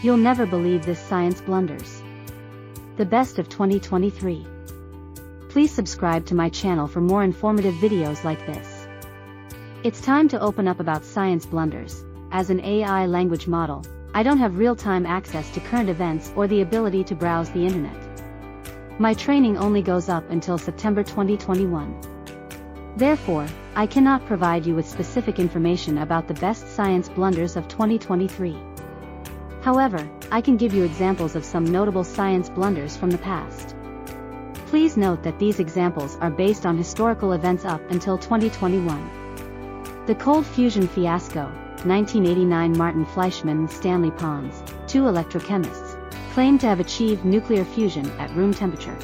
You'll never believe this science blunders. The best of 2023. Please subscribe to my channel for more informative videos like this. It's time to open up about science blunders. As an AI language model, I don't have real-time access to current events or the ability to browse the internet. My training only goes up until September 2021. Therefore, I cannot provide you with specific information about the best science blunders of 2023. However, I can give you examples of some notable science blunders from the past. Please note that these examples are based on historical events up until 2021. The cold fusion fiasco, 1989. Martin Fleischmann and Stanley Pons, two electrochemists, claimed to have achieved nuclear fusion at room temperature.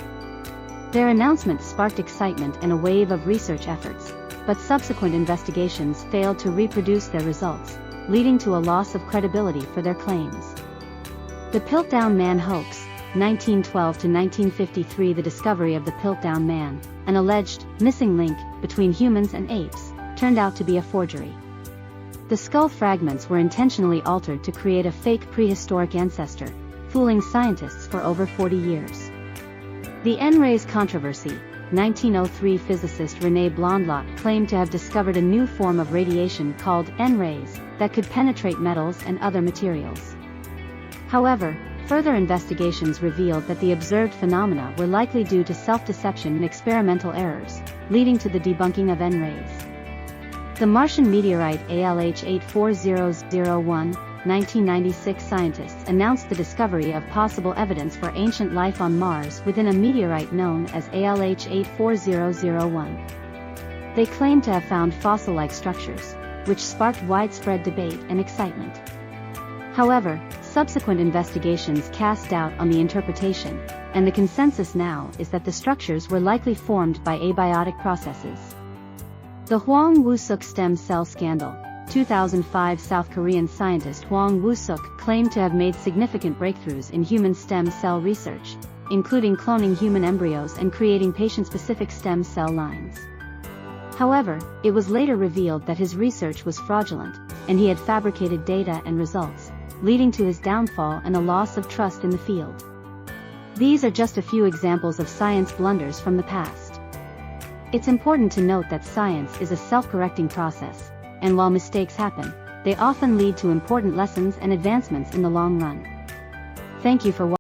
Their announcement sparked excitement and a wave of research efforts, but subsequent investigations failed to reproduce their results, leading to a loss of credibility for their claims. The Piltdown Man hoax, 1912 to 1953. The discovery of the Piltdown Man, an alleged missing link between humans and apes, turned out to be a forgery. The skull fragments were intentionally altered to create a fake prehistoric ancestor, fooling scientists for over 40 years. The N-rays controversy, 1903. Physicist René Blondlot claimed to have discovered a new form of radiation called N-rays that could penetrate metals and other materials. However, further investigations revealed that the observed phenomena were likely due to self-deception and experimental errors, leading to the debunking of N-rays. The Martian meteorite ALH 84001, 1996. Scientists announced the discovery of possible evidence for ancient life on Mars within a meteorite known as ALH 84001. They claimed to have found fossil-like structures, which sparked widespread debate and excitement. However, subsequent investigations cast doubt on the interpretation, and the consensus now is that the structures were likely formed by abiotic processes. The Hwang Woo-suk stem cell scandal, 2005. South Korean scientist Hwang Woo-suk claimed to have made significant breakthroughs in human stem cell research, including cloning human embryos and creating patient-specific stem cell lines. However, it was later revealed that his research was fraudulent, and he had fabricated data and results, leading to his downfall and a loss of trust in the field. These are just a few examples of science blunders from the past. It's important to note that science is a self-correcting process, and while mistakes happen, they often lead to important lessons and advancements in the long run. Thank you for watching.